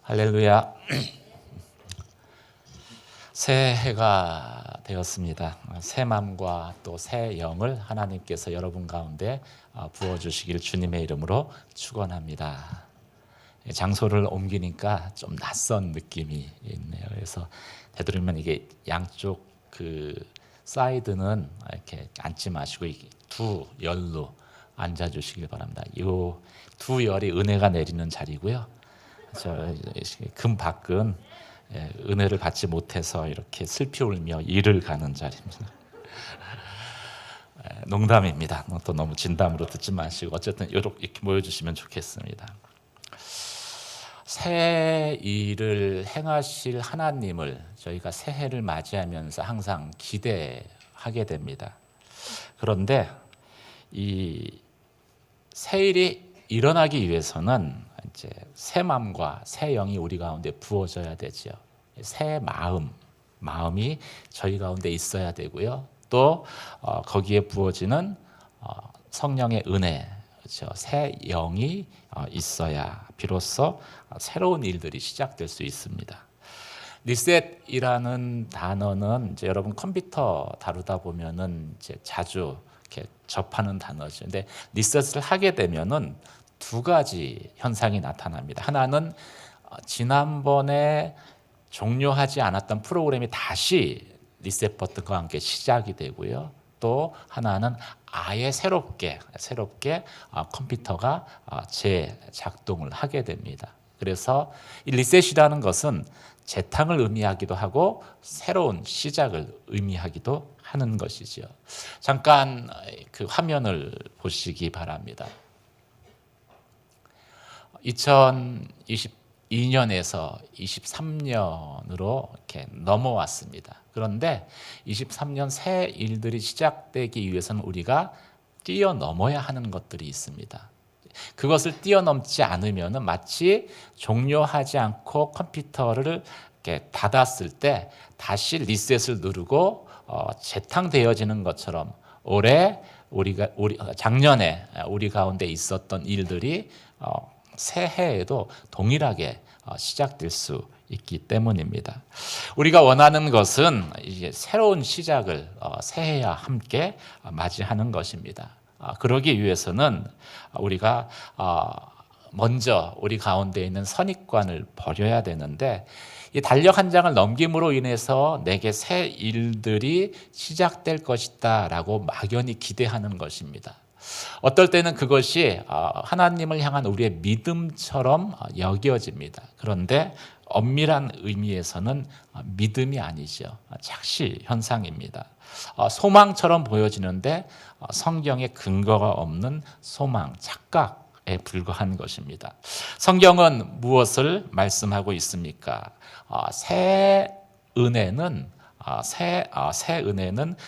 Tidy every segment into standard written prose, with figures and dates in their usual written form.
할렐루야. 새해가 되었습니다. 새 마음과 또 새 영을 하나님께서 여러분 가운데 부어주시길 주님의 이름으로 축원합니다. 장소를 옮기니까 좀 낯선 느낌이 있네요. 그래서 되도록이면 이게 양쪽 그 사이드는 이렇게 앉지 마시고 두 열로 앉아 주시길 바랍니다. 이 두 열이 은혜가 내리는 자리고요. 금 밖은 은혜를 받지 못해서 이렇게 슬피 울며 일을 가는 자리입니다. 농담입니다. 또 너무 진담으로 듣지 마시고 어쨌든 이렇게 모여주시면 좋겠습니다. 새 일을 행하실 하나님을 저희가 새해를 맞이하면서 항상 기대하게 됩니다. 그런데 이 새 일이 일어나기 위해서는 이제 새 마음과 새 영이 우리 가운데 부어져야 되죠. 새 마음이 저희 가운데 있어야 되고요. 또 거기에 부어지는 성령의 은혜, 그렇죠. 새 영이 있어야 비로소 새로운 일들이 시작될 수 있습니다. 리셋이라는 단어는 이제 여러분 컴퓨터 다루다 보면은 이제 자주 이렇게 접하는 단어죠. 근데 리셋을 하게 되면은 두 가지 현상이 나타납니다. 하나는 지난번에 종료하지 않았던 프로그램이 다시 리셋 버튼과 함께 시작이 되고요. 또 하나는 아예 새롭게 컴퓨터가 재작동을 하게 됩니다. 그래서 이 리셋이라는 것은 재탕을 의미하기도 하고 새로운 시작을 의미하기도 하는 것이죠. 잠깐 그 화면을 보시기 바랍니다. 2022년에서 23년으로 이렇게 넘어왔습니다. 그런데 23년 새 일들이 시작되기 위해서는 우리가 뛰어넘어야 하는 것들이 있습니다. 그것을 뛰어넘지 않으면 마치 종료하지 않고 컴퓨터를 이렇게 닫았을 때 다시 리셋을 누르고 재탕되어지는 것처럼 작년에 우리 가운데 있었던 일들이 새해에도 동일하게 시작될 수 있기 때문입니다. 우리가 원하는 것은 이제 새로운 시작을 새해와 함께 맞이하는 것입니다. 그러기 위해서는 우리가 먼저 우리 가운데 있는 선입관을 버려야 되는데 이 달력 한 장을 넘김으로 인해서 내게 새 일들이 시작될 것이다 라고 막연히 기대하는 것입니다. 어떨 때는 그것이 하나님을 향한 우리의 믿음처럼 여겨집니다. 그런데 엄밀한 의미에서는 믿음이 아니죠. 착시 현상입니다. 소망처럼 보여지는데 성경에 근거가 없는 소망, 착각에 불과한 것입니다. 성경은 무엇을 말씀하고 있습니까? 새 은혜는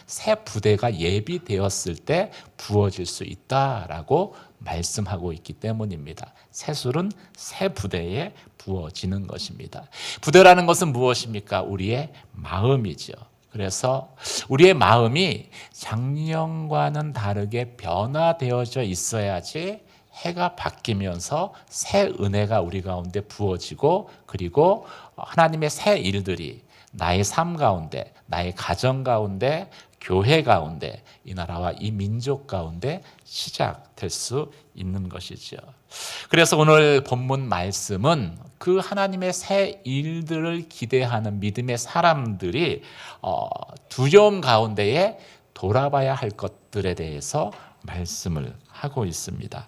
새 부대가 예비되었을 때 부어질 수 있다라고 말씀하고 있기 때문입니다. 새술은 새 부대에 부어지는 것입니다. 부대라는 것은 무엇입니까? 우리의 마음이죠. 그래서 우리의 마음이 작년과는 다르게 변화되어져 있어야지 해가 바뀌면서 새 은혜가 우리 가운데 부어지고 그리고 하나님의 새 일들이 나의 삶 가운데, 나의 가정 가운데, 교회 가운데, 이 나라와 이 민족 가운데 시작될 수 있는 것이죠. 그래서 오늘 본문 말씀은 그 하나님의 새 일들을 기대하는 믿음의 사람들이 두려움 가운데에 돌아봐야 할 것들에 대해서 말씀을 하고 있습니다.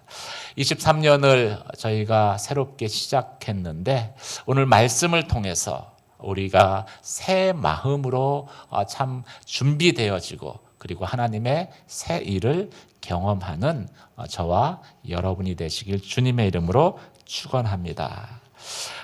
23년을 저희가 새롭게 시작했는데 오늘 말씀을 통해서 우리가 새 마음으로 참 준비되어지고 그리고 하나님의 새 일을 경험하는 저와 여러분이 되시길 주님의 이름으로 축원합니다.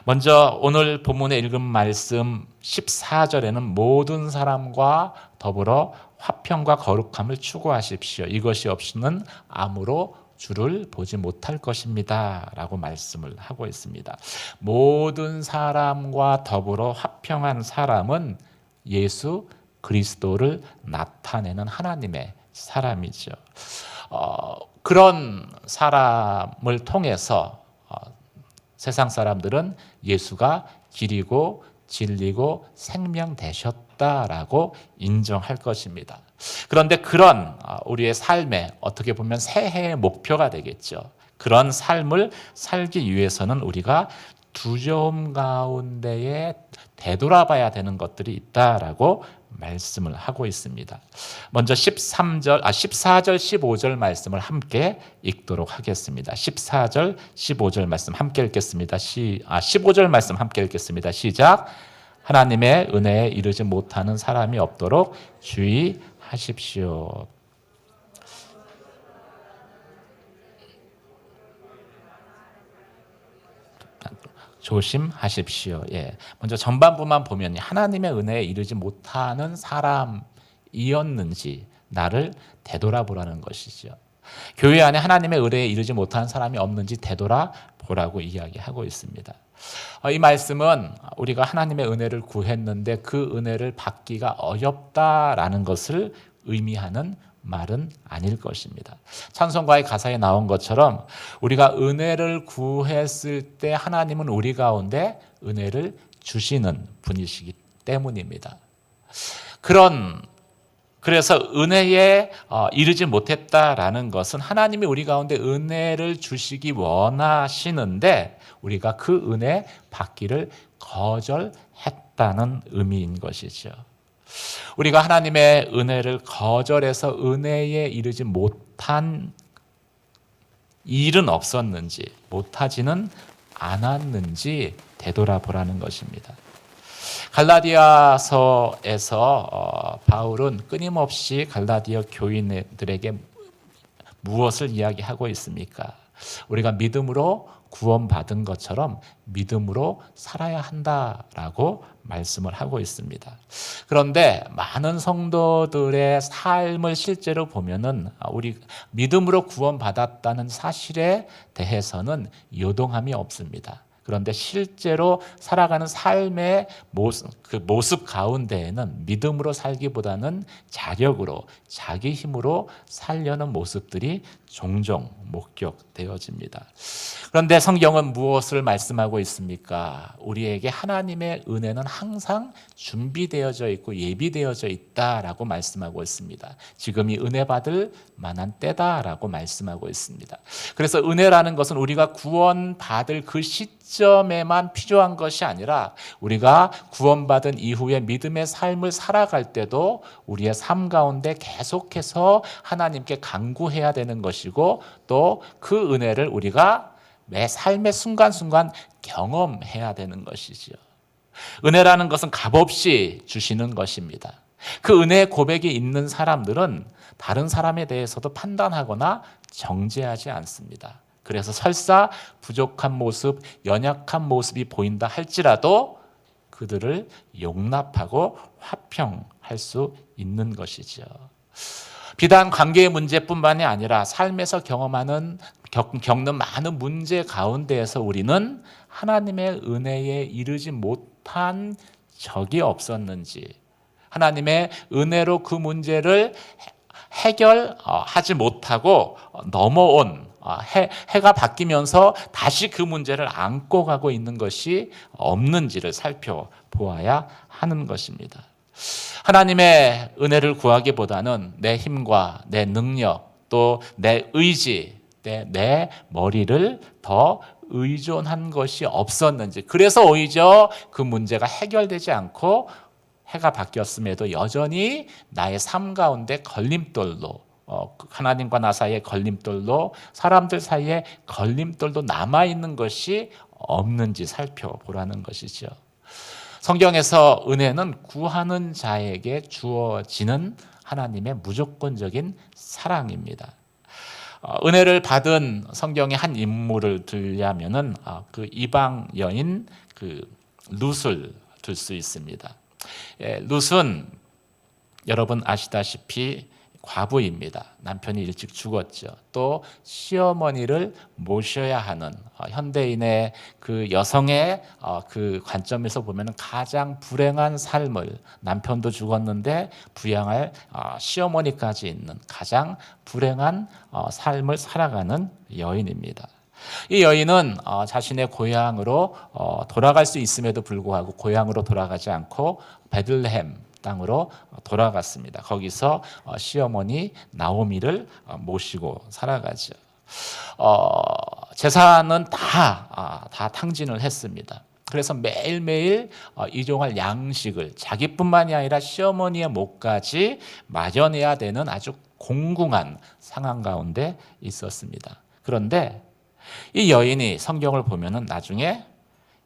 먼저 오늘 본문에 읽은 말씀 14절에는 모든 사람과 더불어 화평과 거룩함을 추구하십시오. 이것이 없이는 아무로 주를 보지 못할 것입니다 라고 말씀을 하고 있습니다. 모든 사람과 더불어 화평한 사람은 예수 그리스도를 나타내는 하나님의 사람이죠. 그런 사람을 통해서 세상 사람들은 예수가 길이고 진리고 생명 되셨다라고 인정할 것입니다. 그런데 그런 우리의 삶에 어떻게 보면 새해의 목표가 되겠죠. 그런 삶을 살기 위해서는 우리가 두려움 가운데에 되돌아봐야 되는 것들이 있다라고 말씀을 하고 있습니다. 먼저 14절, 15절 말씀을 함께 읽도록 하겠습니다. 14절, 15절 말씀 함께 읽겠습니다. 15절 말씀 함께 읽겠습니다. 시작. 하나님의 은혜에 이르지 못하는 사람이 없도록 주의하십시오. 조심하십시오. 예. 먼저 전반부만 보면 하나님의 은혜에 이르지 못하는 사람이었는지 나를 되돌아보라는 것이죠. 교회 안에 하나님의 은혜에 이르지 못하는 사람이 없는지 되돌아보라고 이야기하고 있습니다. 이 말씀은 우리가 하나님의 은혜를 구했는데 그 은혜를 받기가 어렵다라는 것을 의미하는 말은 아닐 것입니다. 찬송가의 가사에 나온 것처럼 우리가 은혜를 구했을 때 하나님은 우리 가운데 은혜를 주시는 분이시기 때문입니다. 그래서 은혜에 이르지 못했다라는 것은 하나님이 우리 가운데 은혜를 주시기 원하시는데 우리가 그 은혜 받기를 거절했다는 의미인 것이죠. 우리가 하나님의 은혜를 거절해서 은혜에 이르지 못한 일은 없었는지, 못하지는 않았는지 되돌아보라는 것입니다. 갈라디아서에서 바울은 끊임없이 갈라디아 교인들에게 무엇을 이야기하고 있습니까? 우리가 믿음으로 구원받은 것처럼 믿음으로 살아야 한다라고 말씀을 하고 있습니다. 그런데 많은 성도들의 삶을 실제로 보면은 우리 믿음으로 구원받았다는 사실에 대해서는 요동함이 없습니다. 그런데 실제로 살아가는 삶의 모습 가운데에는 믿음으로 살기보다는 자력으로, 자기 힘으로 살려는 모습들이 종종 목격되어집니다. 그런데 성경은 무엇을 말씀하고 있습니까? 우리에게 하나님의 은혜는 항상 준비되어져 있고 예비되어져 있다라고 말씀하고 있습니다. 지금이 은혜 받을 만한 때다라고 말씀하고 있습니다. 그래서 은혜라는 것은 우리가 구원받을 그 시점에만 필요한 것이 아니라 우리가 구원받은 이후에 믿음의 삶을 살아갈 때도 우리의 삶 가운데 계속해서 하나님께 간구해야 되는 것이고 또 그 은혜를 우리가 매 삶의 순간순간 경험해야 되는 것이지요. 은혜라는 것은 값없이 주시는 것입니다. 그 은혜의 고백이 있는 사람들은 다른 사람에 대해서도 판단하거나 정죄하지 않습니다. 그래서 설사 부족한 모습, 연약한 모습이 보인다 할지라도 그들을 용납하고 화평할 수 있는 것이죠. 비단 관계의 문제뿐만이 아니라 삶에서 겪는 많은 문제 가운데에서 우리는 하나님의 은혜에 이르지 못한 적이 없었는지, 하나님의 은혜로 그 문제를 해결하지 못하고 넘어온 해가 바뀌면서 다시 그 문제를 안고 가고 있는 것이 없는지를 살펴보아야 하는 것입니다. 하나님의 은혜를 구하기보다는 내 힘과 내 능력 또 내 의지, 내 머리를 더 의존한 것이 없었는지, 그래서 오히려 그 문제가 해결되지 않고 해가 바뀌었음에도 여전히 나의 삶 가운데 걸림돌로, 하나님과 나 사이의 걸림돌로, 사람들 사이의 걸림돌도 남아있는 것이 없는지 살펴보라는 것이죠. 성경에서 은혜는 구하는 자에게 주어지는 하나님의 무조건적인 사랑입니다. 은혜를 받은 성경의 한 인물을 들자면은 그 이방 여인 룻을 들 수 있습니다. 룻은 여러분 아시다시피 과부입니다. 남편이 일찍 죽었죠. 또 시어머니를 모셔야 하는 현대인의 그 여성의 그 관점에서 보면 가장 불행한 삶을, 남편도 죽었는데 부양할 시어머니까지 있는 가장 불행한 삶을 살아가는 여인입니다. 이 여인은 자신의 고향으로 돌아갈 수 있음에도 불구하고 고향으로 돌아가지 않고 베들레헴 땅으로 돌아갔습니다. 거기서 시어머니 나오미를 모시고 살아가죠. 재산은 다 탕진을 했습니다. 그래서 매일매일 일용할 양식을 자기뿐만이 아니라 시어머니의 목까지 마련해야 되는 아주 공궁한 상황 가운데 있었습니다. 그런데 이 여인이 성경을 보면은 나중에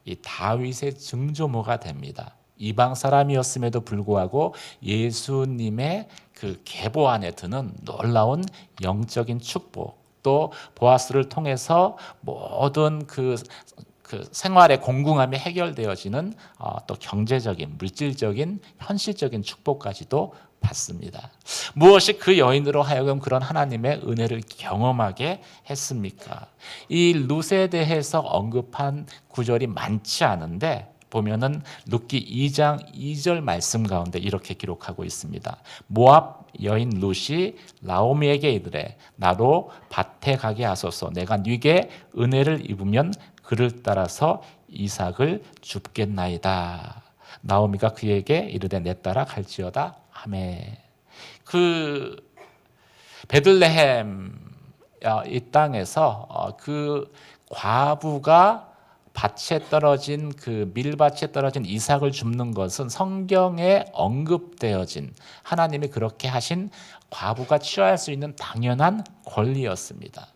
이 다윗의 증조모가 됩니다. 이방 사람이었음에도 불구하고 예수님의 그 계보 안에 드는 놀라운 영적인 축복, 또 보아스를 통해서 모든 그 생활의 공공함이 해결되어지는 또 경제적인, 물질적인, 현실적인 축복까지도 받습니다. 무엇이 그 여인으로 하여금 그런 하나님의 은혜를 경험하게 했습니까? 이 룻에 대해서 언급한 구절이 많지 않은데 보면은 룻기 2장 2절 말씀 가운데 이렇게 기록하고 있습니다. 모압 여인 룻이 나오미에게 이르되 나로 밭에 가게 하소서. 내가 네게 은혜를 입으면 그를 따라서 이삭을 줍겠나이다. 나오미가 그에게 이르되 내 따라 갈지어다. 아멘. 그 베들레헴 이 땅에서 그 과부가 밭에 떨어진 그 밀밭에 떨어진 이삭을 줍는 것은 성경에 언급되어진 하나님이 그렇게 하신 과부가 취할 수 있는 당연한 권리였습니다.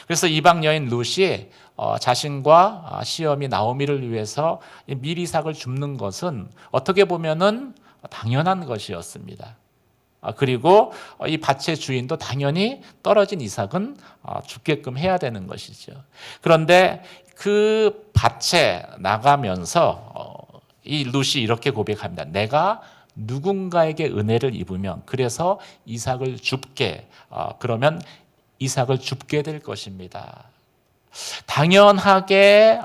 그래서 이방 여인 룻이 자신과 시어미 나오미를 위해서 밀이삭을 줍는 것은 어떻게 보면은 당연한 것이었습니다. 그리고 이 밭의 주인도 당연히 떨어진 이삭은 죽게끔 해야 되는 것이죠. 그런데 그 밭에 나가면서 이 룻이 이렇게 고백합니다. 내가 누군가에게 은혜를 입으면 그래서 이삭을 줍게 그러면 이삭을 줍게 될 것입니다. 당연하게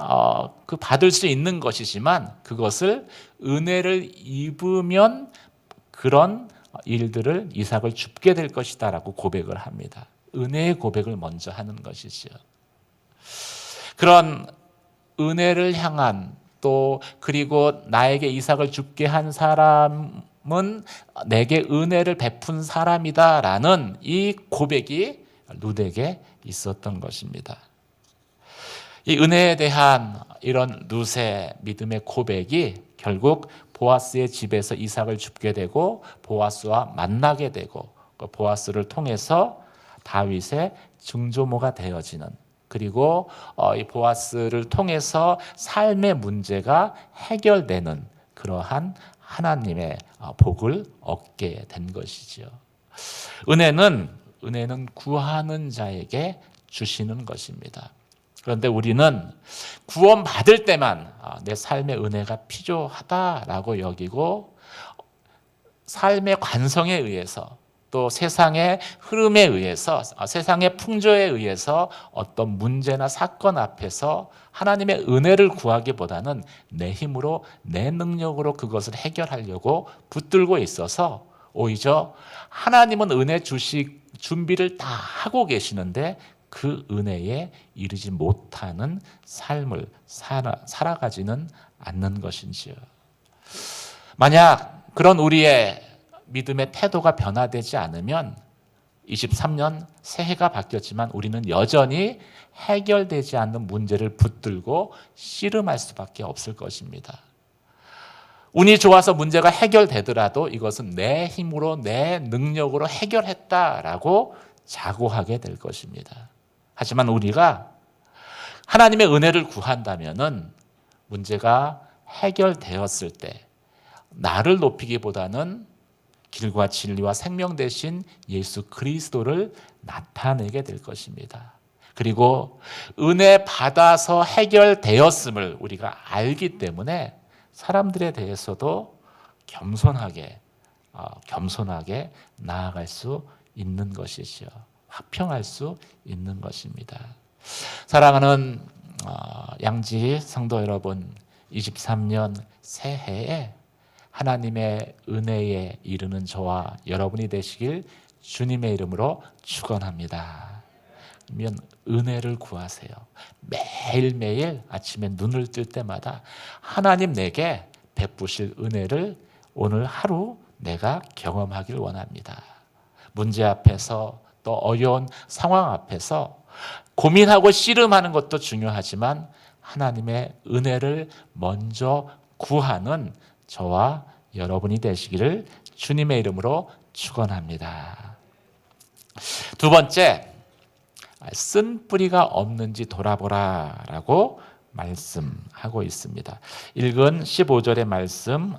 그 받을 수 있는 것이지만 그것을 은혜를 입으면 그런 일들을 이삭을 줍게 될 것이다라고 고백을 합니다. 은혜의 고백을 먼저 하는 것이죠. 그런 은혜를 향한 또 그리고 나에게 이삭을 줍게 한 사람은 내게 은혜를 베푼 사람이다라는 이 고백이 룻에게 있었던 것입니다. 이 은혜에 대한 이런 룻의 믿음의 고백이 결국 보아스의 집에서 이삭을 줍게 되고 보아스와 만나게 되고 보아스를 통해서 다윗의 증조모가 되어지는 그리고 이 보아스를 통해서 삶의 문제가 해결되는 그러한 하나님의 복을 얻게 된 것이죠. 은혜는 구하는 자에게 주시는 것입니다. 그런데 우리는 구원받을 때만 내 삶의 은혜가 필요하다라고 여기고 삶의 관성에 의해서 또 세상의 흐름에 의해서 세상의 풍조에 의해서 어떤 문제나 사건 앞에서 하나님의 은혜를 구하기보다는 내 힘으로 내 능력으로 그것을 해결하려고 붙들고 있어서 오히려 하나님은 은혜 주실 준비를 다 하고 계시는데 그 은혜에 이르지 못하는 삶을 살아가지는 않는 것인지요. 만약 그런 우리의 믿음의 태도가 변화되지 않으면 23년 새해가 바뀌었지만 우리는 여전히 해결되지 않는 문제를 붙들고 씨름할 수밖에 없을 것입니다. 운이 좋아서 문제가 해결되더라도 이것은 내 힘으로 내 능력으로 해결했다라고 자고하게 될 것입니다. 하지만 우리가 하나님의 은혜를 구한다면은 문제가 해결되었을 때 나를 높이기보다는 길과 진리와 생명 되신 예수 그리스도를 나타내게 될 것입니다. 그리고 은혜 받아서 해결되었음을 우리가 알기 때문에 사람들에 대해서도 겸손하게 나아갈 수 있는 것이죠. 화평할 수 있는 것입니다. 사랑하는 양지 성도 여러분, 23년 새해에 하나님의 은혜에 이르는 저와 여러분이 되시길 주님의 이름으로 축원합니다. 은혜를 구하세요. 매일매일 아침에 눈을 뜰 때마다 하나님 내게 베푸실 은혜를 오늘 하루 내가 경험하길 원합니다. 문제 앞에서 또 어려운 상황 앞에서 고민하고 씨름하는 것도 중요하지만 하나님의 은혜를 먼저 구하는 저와 여러분이 되시기를 주님의 이름으로 축원합니다. 두 번째, 쓴 뿌리가 없는지 돌아보라 라고 말씀하고 있습니다. 읽은 15절의 말씀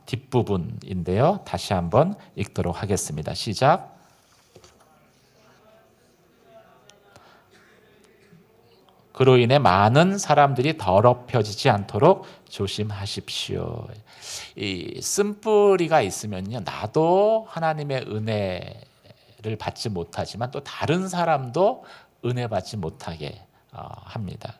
뒷부분인데요. 다시 한번 읽도록 하겠습니다. 시작. 그로 인해 많은 사람들이 더럽혀지지 않도록 조심하십시오. 이 쓴뿌리가 있으면요, 나도 하나님의 은혜를 받지 못하지만 또 다른 사람도 은혜 받지 못하게 합니다.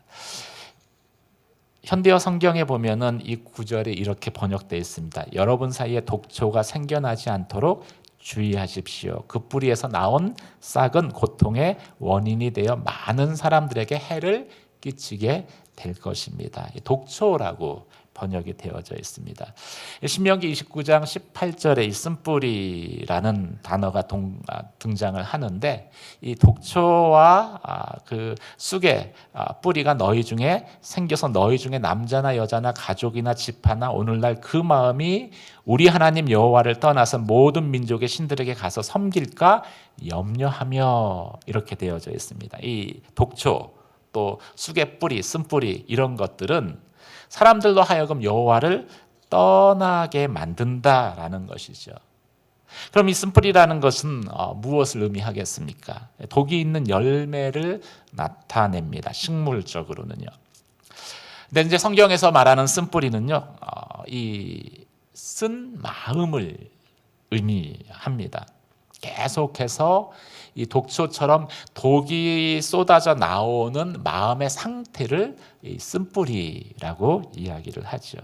현대어 성경에 보면은 이 구절이 이렇게 번역되어 있습니다. 여러분 사이에 독초가 생겨나지 않도록 주의하십시오. 그 뿌리에서 나온 싹은 고통의 원인이 되어 많은 사람들에게 해를 끼치게 될 것입니다. 독초라고 번역이 되어져 있습니다. 신명기 29장 18절에 이 쓴뿌리라는 단어가 등장을 하는데 이 독초와 그 쑥의 뿌리가 너희 중에 생겨서 너희 중에 남자나 여자나 가족이나 집하나 오늘날 그 마음이 우리 하나님 여호와를 떠나서 모든 민족의 신들에게 가서 섬길까 염려하며 이렇게 되어져 있습니다. 이 독초 또 쑥의 뿌리, 쓴뿌리 이런 것들은 사람들로 하여금 여호와를 떠나게 만든다라는 것이죠. 그럼 이 쓴뿌리라는 것은 무엇을 의미하겠습니까? 독이 있는 열매를 나타냅니다. 식물적으로는요. 근데 이제 성경에서 말하는 쓴뿌리는요, 이 쓴 마음을 의미합니다. 계속해서 이 독초처럼 독이 쏟아져 나오는 마음의 상태를 이 쓴뿌리라고 이야기를 하죠.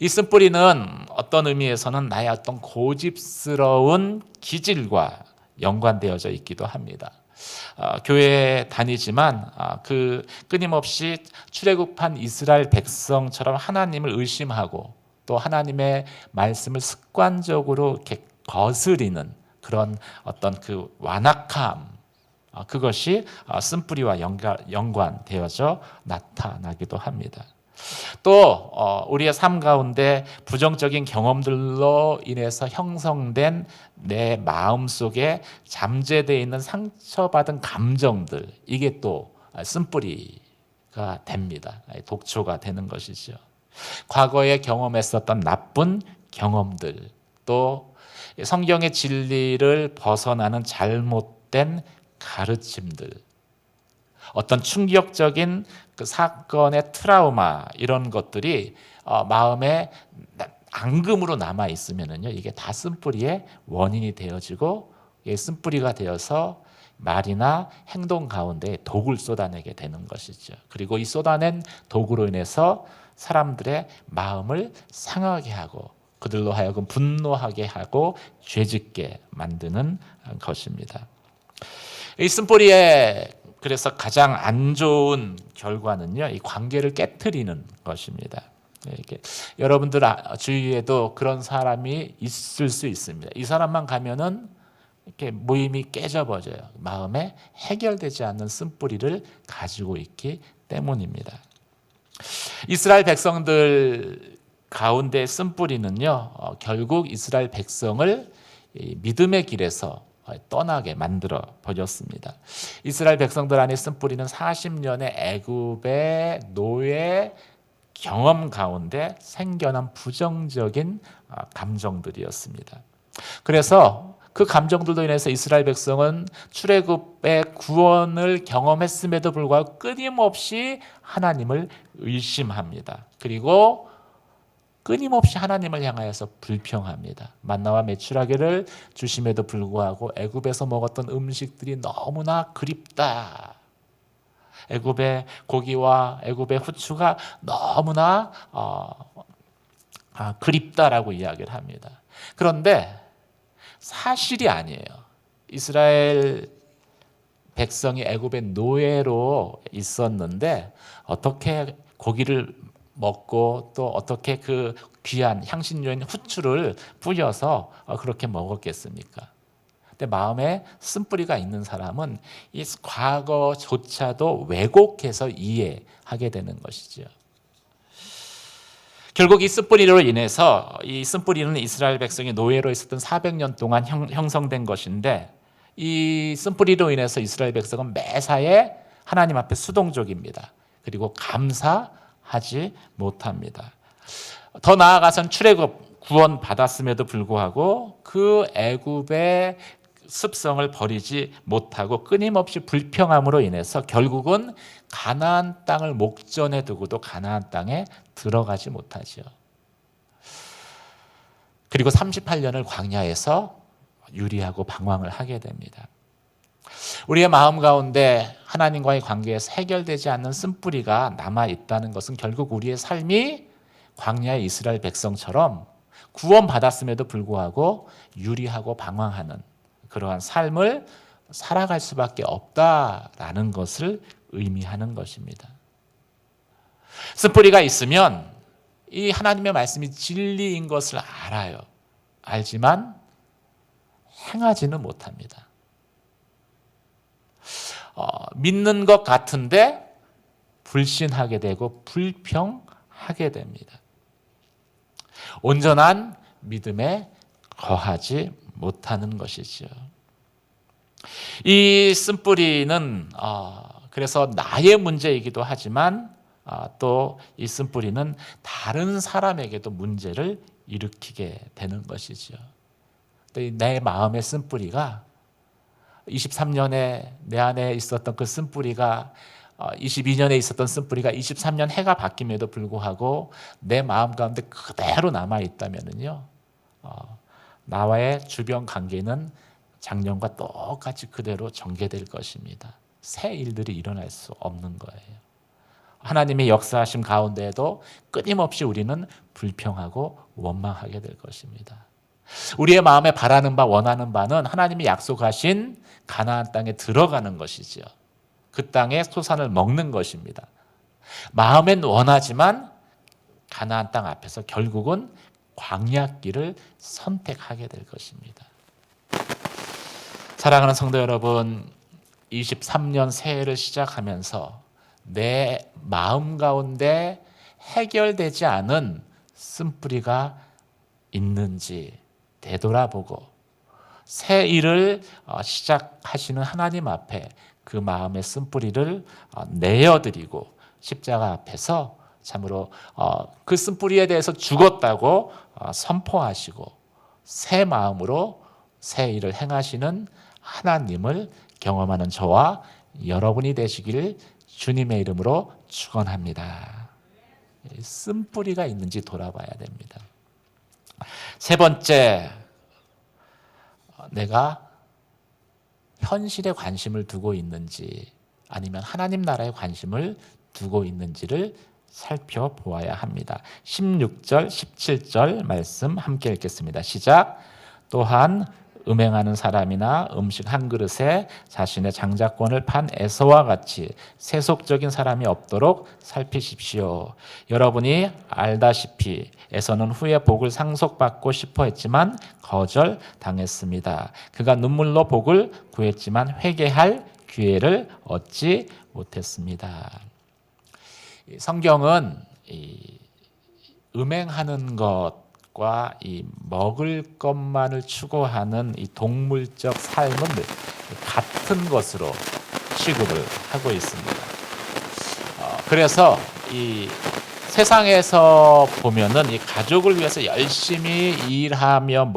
이 쓴뿌리는 어떤 의미에서는 나의 어떤 고집스러운 기질과 연관되어져 있기도 합니다. 교회에 다니지만 그 끊임없이 출애굽한 이스라엘 백성처럼 하나님을 의심하고 또 하나님의 말씀을 습관적으로 이렇게 거스리는 그런 어떤 그 완악함, 그것이 쓴뿌리와 연관되어져 나타나기도 합니다. 또 우리의 삶 가운데 부정적인 경험들로 인해서 형성된 내 마음속에 잠재되어 있는 상처받은 감정들, 이게 또 쓴뿌리가 됩니다. 독초가 되는 것이죠. 과거에 경험했었던 나쁜 경험들, 또 성경의 진리를 벗어나는 잘못된 가르침들, 어떤 충격적인 그 사건의 트라우마, 이런 것들이 마음에 앙금으로 남아 있으면은요, 이게 다 쓴뿌리의 원인이 되어지고 쓴뿌리가 되어서 말이나 행동 가운데 독을 쏟아내게 되는 것이죠. 그리고 이 쏟아낸 독으로 인해서 사람들의 마음을 상하게 하고 그들로 하여금 분노하게 하고 죄짓게 만드는 것입니다. 이 쓴뿌리의 그래서 가장 안 좋은 결과는요, 이 관계를 깨트리는 것입니다. 이렇게 여러분들 주위에도 그런 사람이 있을 수 있습니다. 이 사람만 가면은 이렇게 모임이 깨져버려요. 마음에 해결되지 않는 쓴뿌리를 가지고 있기 때문입니다. 이스라엘 백성들 가운데 쓴뿌리는요, 결국 이스라엘 백성을 믿음의 길에서 떠나게 만들어 버렸습니다. 이스라엘 백성들 안에 쓴뿌리는 40년의 애굽의 노예 경험 가운데 생겨난 부정적인 감정들이었습니다. 그래서 그 감정들로 인해서 이스라엘 백성은 출애굽의 구원을 경험했음에도 불구하고 끊임없이 하나님을 의심합니다. 그리고 끊임없이 하나님을 향하여서 불평합니다. 만나와 메추라기를 주심에도 불구하고 애굽에서 먹었던 음식들이 너무나 그립다. 애굽의 고기와 애굽의 후추가 너무나 그립다라고 이야기를 합니다. 그런데 사실이 아니에요. 이스라엘 백성이 애굽의 노예로 있었는데 어떻게 고기를 먹고 또 어떻게 그 귀한 향신료인 후추를 뿌려서 그렇게 먹었겠습니까? 근데 마음에 쓴뿌리가 있는 사람은 이 과거조차도 왜곡해서 이해하게 되는 것이죠. 결국 이 쓴뿌리로 인해서 이 쓴뿌리는 이스라엘 백성이 노예로 있었던 400년 동안 형성된 것인데 이 쓴뿌리로 인해서 이스라엘 백성은 매사에 하나님 앞에 수동적입니다. 그리고 감사하지 못합니다. 더 나아가선 출애굽 구원 받았음에도 불구하고 그 애굽의 습성을 버리지 못하고 끊임없이 불평함으로 인해서 결국은 가나안 땅을 목전에 두고도 가나안 땅에 들어가지 못하죠. 그리고 38년을 광야에서 유리하고 방황을 하게 됩니다. 우리의 마음 가운데 하나님과의 관계에서 해결되지 않는 쓴뿌리가 남아있다는 것은 결국 우리의 삶이 광야의 이스라엘 백성처럼 구원받았음에도 불구하고 유리하고 방황하는 그러한 삶을 살아갈 수밖에 없다라는 것을 의미하는 것입니다. 쓴뿌리가 있으면 이 하나님의 말씀이 진리인 것을 알아요. 알지만 행하지는 못합니다. 믿는 것 같은데 불신하게 되고 불평하게 됩니다. 온전한 믿음에 거하지 못하는 것이죠. 이 쓴뿌리는 그래서 나의 문제이기도 하지만 또 이 쓴뿌리는 다른 사람에게도 문제를 일으키게 되는 것이죠. 내 마음의 쓴뿌리가 23년에 내 안에 있었던 그 쓴뿌리가 22년에 있었던 쓴뿌리가 23년 해가 바뀜에도 불구하고 내 마음 가운데 그대로 남아있다면요, 나와의 주변 관계는 작년과 똑같이 그대로 전개될 것입니다. 새 일들이 일어날 수 없는 거예요. 하나님의 역사하심 가운데에도 끊임없이 우리는 불평하고 원망하게 될 것입니다. 우리의 마음에 바라는 바 원하는 바는 하나님이 약속하신 가나안 땅에 들어가는 것이죠. 그 땅의 소산을 먹는 것입니다. 마음엔 원하지만 가나안 땅 앞에서 결국은 광야길을 선택하게 될 것입니다. 사랑하는 성도 여러분, 23년 새해를 시작하면서 내 마음 가운데 해결되지 않은 쓴뿌리가 있는지 되돌아보고 새 일을 시작하시는 하나님 앞에 그 마음의 쓴뿌리를 내어드리고 십자가 앞에서 참으로 그 쓴뿌리에 대해서 죽었다고 선포하시고 새 마음으로 새 일을 행하시는 하나님을 경험하는 저와 여러분이 되시기를 주님의 이름으로 축원합니다. 쓴뿌리가 있는지 돌아봐야 됩니다. 세 번째, 내가 현실에 관심을 두고 있는지 아니면 하나님 나라에 관심을 두고 있는지를 살펴보아야 합니다. 16절, 17절 말씀 함께 읽겠습니다. 시작. 또한 음행하는 사람이나 음식 한 그릇에 자신의 장자권을 판 에서와 같이 세속적인 사람이 없도록 살피십시오. 여러분이 알다시피 에서는 후에 복을 상속받고 싶어 했지만 거절당했습니다. 그가 눈물로 복을 구했지만 회개할 기회를 얻지 못했습니다. 성경은 음행하는 것과 이 먹을 것만을 추구하는 이 동물적 삶은 같은 것으로 취급을 하고 있습니다. 그래서 이 세상에서 보면은 이 가족을 위해서 열심히 일하며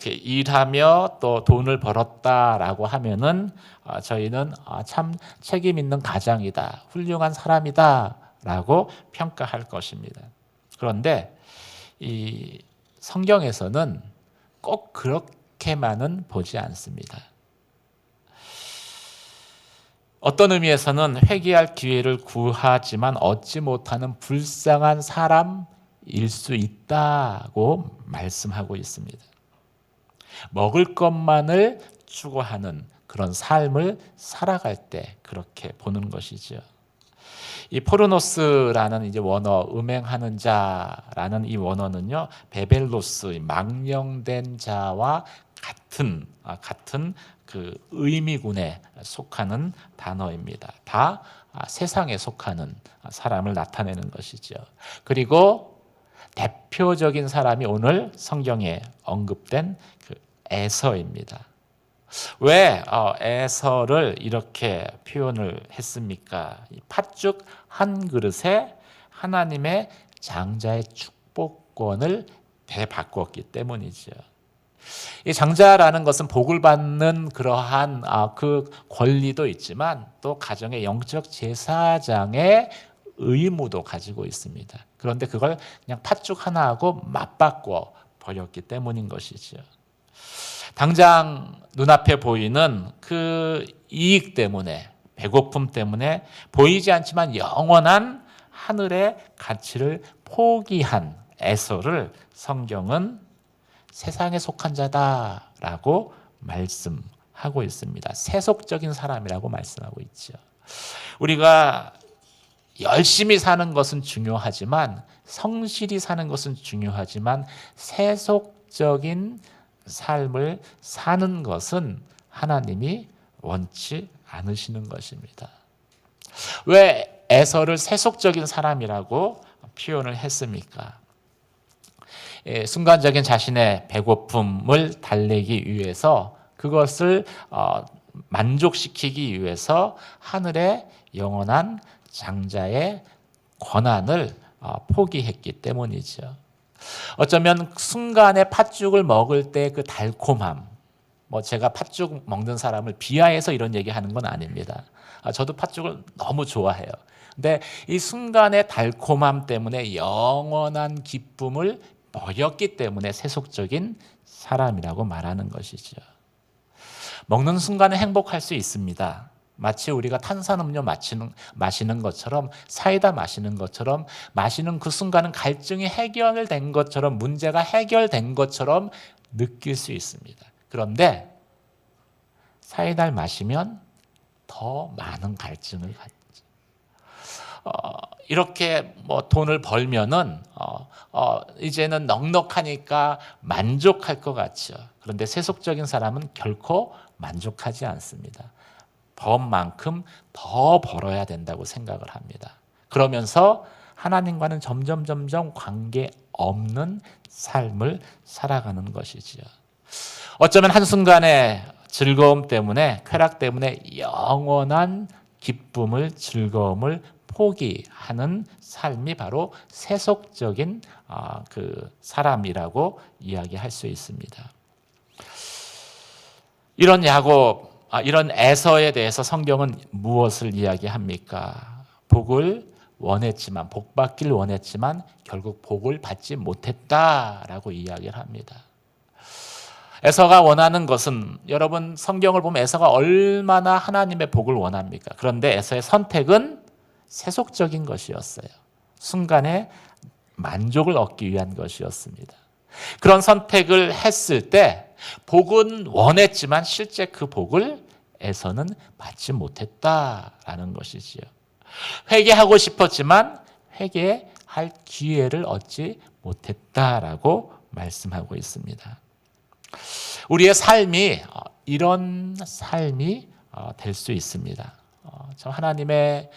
일하며 또 돈을 벌었다라고 하면은 저희는 참 책임 있는 가장이다, 훌륭한 사람이다라고 평가할 것입니다. 그런데 이 성경에서는 꼭 그렇게만은 보지 않습니다. 어떤 의미에서는 회개할 기회를 구하지만 얻지 못하는 불쌍한 사람일 수 있다고 말씀하고 있습니다. 먹을 것만을 추구하는 그런 삶을 살아갈 때 그렇게 보는 것이죠. 이 포르노스라는 이제 원어, 음행하는 자라는 이 원어는요, 베벨로스, 망령된 자와 같은 그 의미군에 속하는 단어입니다. 다 세상에 속하는 사람을 나타내는 것이죠. 그리고 대표적인 사람이 오늘 성경에 언급된 그 에서입니다. 왜 에서를 이렇게 표현을 했습니까? 팥죽 한 그릇에 하나님의 장자의 축복권을 되바꿨기 때문이죠. 이 장자라는 것은 복을 받는 그러한 그 권리도 있지만 또 가정의 영적 제사장의 의무도 가지고 있습니다. 그런데 그걸 그냥 팥죽 하나하고 맞바꿔 버렸기 때문인 것이죠. 당장 눈앞에 보이는 그 이익 때문에, 배고픔 때문에 보이지 않지만 영원한 하늘의 가치를 포기한 에서를 성경은 세상에 속한 자다라고 말씀하고 있습니다. 세속적인 사람이라고 말씀하고 있죠. 우리가 열심히 사는 것은 중요하지만, 성실히 사는 것은 중요하지만 세속적인 삶을 사는 것은 하나님이 원치 않으시는 것입니다. 왜 에서를 세속적인 사람이라고 표현을 했습니까? 순간적인 자신의 배고픔을 달래기 위해서, 그것을 만족시키기 위해서 하늘의 영원한 장자의 권한을 포기했기 때문이죠. 어쩌면 순간에 팥죽을 먹을 때 그 달콤함, 제가 팥죽 먹는 사람을 비하해서 이런 얘기하는 건 아닙니다. 저도 팥죽을 너무 좋아해요. 근데 이 순간의 달콤함 때문에 영원한 기쁨을 버렸기 때문에 세속적인 사람이라고 말하는 것이죠. 먹는 순간에 행복할 수 있습니다. 마치 우리가 탄산음료 마시는 것처럼, 사이다 마시는 것처럼, 마시는 그 순간은 갈증이 해결된 것처럼, 문제가 해결된 것처럼 느낄 수 있습니다. 그런데 사이다를 마시면 더 많은 갈증을 갖죠. 이렇게 돈을 벌면은 이제는 넉넉하니까 만족할 것 같죠. 그런데 세속적인 사람은 결코 만족하지 않습니다. 범만큼 더 벌어야 된다고 생각을 합니다. 그러면서 하나님과는 점점 관계 없는 삶을 살아가는 것이지요. 어쩌면 한순간의 즐거움 때문에, 쾌락 때문에 영원한 기쁨을, 즐거움을 포기하는 삶이 바로 세속적인 그 사람이라고 이야기할 수 있습니다. 이런 이런 에서에 대해서 성경은 무엇을 이야기합니까? 복을 원했지만, 복받기를 원했지만 결국 복을 받지 못했다라고 이야기를 합니다. 에서가 원하는 것은, 여러분 성경을 보면 에서가 얼마나 하나님의 복을 원합니까? 그런데 에서의 선택은 세속적인 것이었어요. 순간에 만족을 얻기 위한 것이었습니다. 그런 선택을 했을 때 복은 원했지만 실제 그 복을 에서는 받지 못했다라는 것이지요. 회개하고 싶었지만 회개할 기회를 얻지 못했다라고 말씀하고 있습니다. 우리의 삶이 이런 삶이 될 수 있습니다. 참 하나님의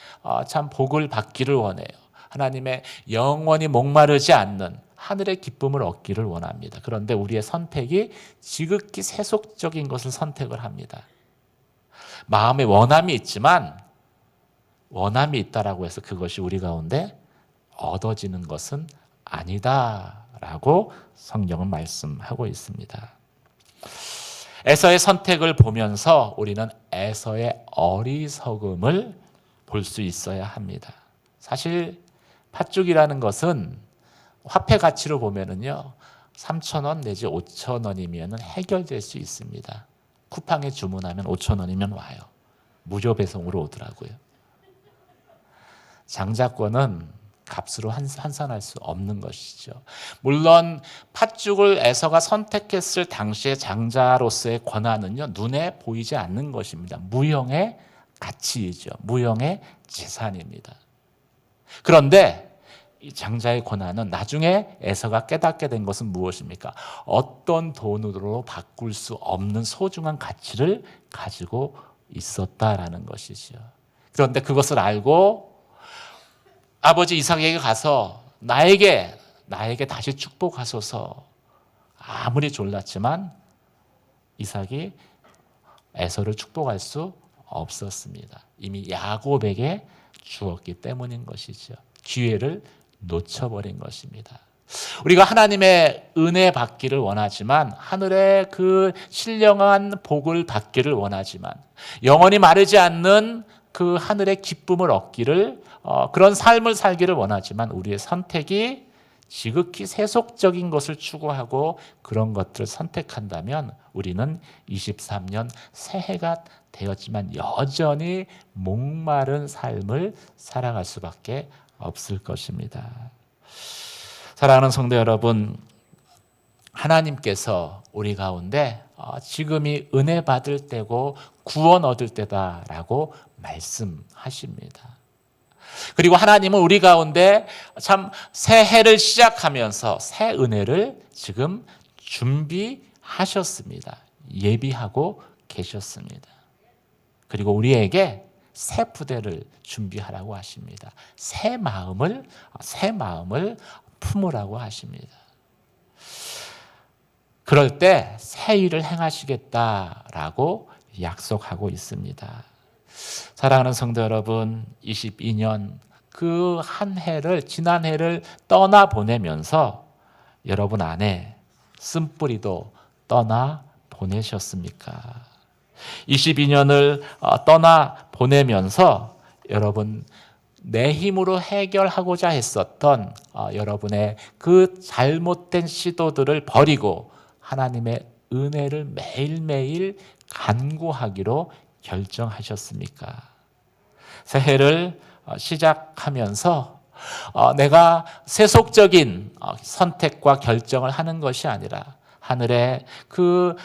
참 복을 받기를 원해요. 하나님의 영원히 목마르지 않는 하늘의 기쁨을 얻기를 원합니다. 그런데 우리의 선택이 지극히 세속적인 것을 선택을 합니다. 마음에 원함이 있지만, 원함이 있다라고 해서 그것이 우리 가운데 얻어지는 것은 아니다라고 성경은 말씀하고 있습니다. 에서의 선택을 보면서 우리는 에서의 어리석음을 볼 수 있어야 합니다. 사실 팥죽이라는 것은 화폐 가치로 보면은요, 3,000원 내지 5,000원이면 해결될 수 있습니다. 쿠팡에 주문하면 5,000원이면 와요. 무료 배송으로 오더라고요. 장자권은 값으로 환산할 수 없는 것이죠. 물론 팥죽을 에서가 선택했을 당시의 장자로서의 권한은요, 눈에 보이지 않는 것입니다. 무형의 가치이죠. 무형의 재산입니다. 그런데 이 장자의 권한은 나중에 에서가 깨닫게 된 것은 무엇입니까? 어떤 돈으로 바꿀 수 없는 소중한 가치를 가지고 있었다라는 것이죠. 그런데 그것을 알고 아버지 이삭에게 가서 나에게 다시 축복하소서. 아무리 졸랐지만 이삭이 에서를 축복할 수 없었습니다. 이미 야곱에게 주었기 때문인 것이죠. 기회를 놓쳐버린 것입니다. 우리가 하나님의 은혜 받기를 원하지만, 하늘의 그 신령한 복을 받기를 원하지만, 영원히 마르지 않는 그 하늘의 기쁨을 얻기를, 그런 삶을 살기를 원하지만, 우리의 선택이 지극히 세속적인 것을 추구하고 그런 것들을 선택한다면 우리는 23년 새해가 되었지만 여전히 목마른 삶을 살아갈 수밖에 없을 것입니다. 사랑하는 성도 여러분, 하나님께서 우리 가운데 지금이 은혜 받을 때고 구원 얻을 때다라고 말씀하십니다. 그리고 하나님은 우리 가운데 참 새해를 시작하면서 새 은혜를 지금 준비하셨습니다. 예비하고 계셨습니다. 그리고 우리에게 새 부대를 준비하라고 하십니다. 새 마음을 품으라고 하십니다. 그럴 때 새 일을 행하시겠다라고 약속하고 있습니다. 사랑하는 성도 여러분, 22년 그 한 해를, 지난 해를 떠나 보내면서 여러분 안에 쓴뿌리도 떠나 보내셨습니까? 22년을 떠나 보내면서 여러분 내 힘으로 해결하고자 했었던 여러분의 그 잘못된 시도들을 버리고 하나님의 은혜를 매일매일 간구하기로 결정하셨습니까? 새해를 시작하면서 내가 세속적인 선택과 결정을 하는 것이 아니라 하늘의 그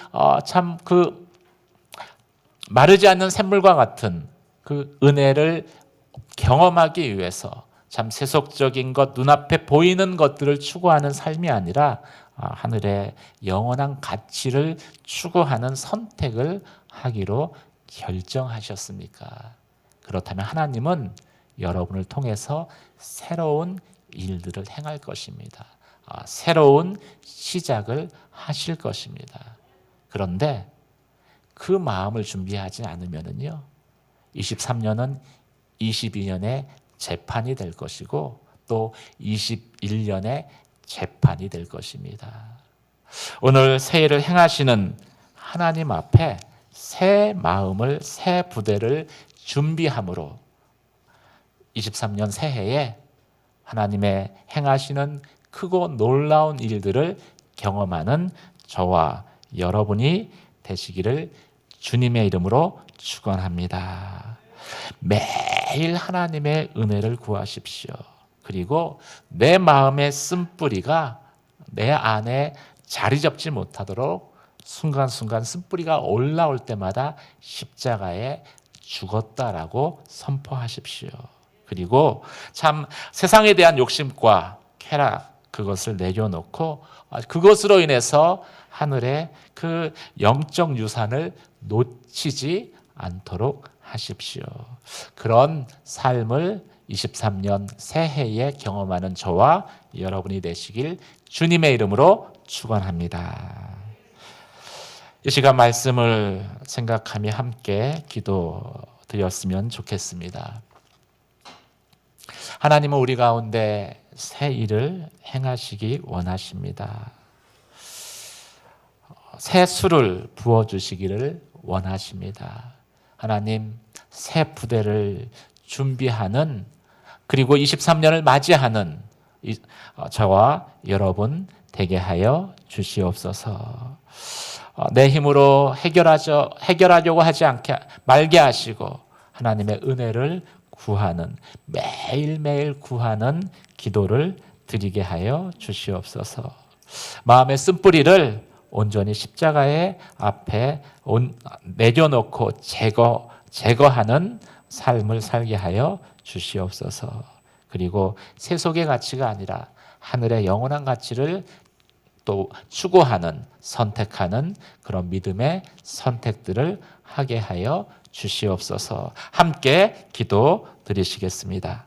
마르지 않는 샘물과 같은 그 은혜를 경험하기 위해서 참 세속적인 것, 눈앞에 보이는 것들을 추구하는 삶이 아니라 하늘의 영원한 가치를 추구하는 선택을 하기로 결정하셨습니까? 그렇다면 하나님은 여러분을 통해서 새로운 일들을 행할 것입니다. 새로운 시작을 하실 것입니다. 그런데 그 마음을 준비하지 않으면요, 23년은 22년의 재판이 될 것이고 또 21년의 재판이 될 것입니다. 오늘 새해를 행하시는 하나님 앞에 새 마음을, 새 부대를 준비함으로 23년 새해에 하나님의 행하시는 크고 놀라운 일들을 경험하는 저와 여러분이 되시기를 주님의 이름으로 축원합니다. 매일 하나님의 은혜를 구하십시오. 그리고 내 마음의 쓴뿌리가 내 안에 자리 잡지 못하도록 순간순간 쓴뿌리가 올라올 때마다 십자가에 죽었다라고 선포하십시오. 그리고 참 세상에 대한 욕심과 쾌락, 그것을 내려놓고 그것으로 인해서 하늘의 그 영적 유산을 놓치지 않도록 하십시오. 그런 삶을 23년 새해에 경험하는 저와 여러분이 되시길 주님의 이름으로 축원합니다. 이 시간 말씀을 생각하며 함께 기도드렸으면 좋겠습니다. 하나님은 우리 가운데 새 일을 행하시기 원하십니다. 새 술을 부어주시기를 원하십니다. 하나님, 새 부대를 준비하는, 그리고 23년을 맞이하는 저와 여러분 되게 하여 주시옵소서. 내 힘으로 해결하려고 하지 말게 하시고 하나님의 은혜를 구하는, 매일매일 구하는 기도를 드리게 하여 주시옵소서. 마음의 쓴뿌리를 온전히 십자가의 앞에 내려놓고 제거하는 삶을 살게 하여 주시옵소서. 그리고 세속의 가치가 아니라 하늘의 영원한 가치를 또 추구하는, 선택하는 그런 믿음의 선택들을 하게 하여 주시옵소서. 함께 기도 드리시겠습니다.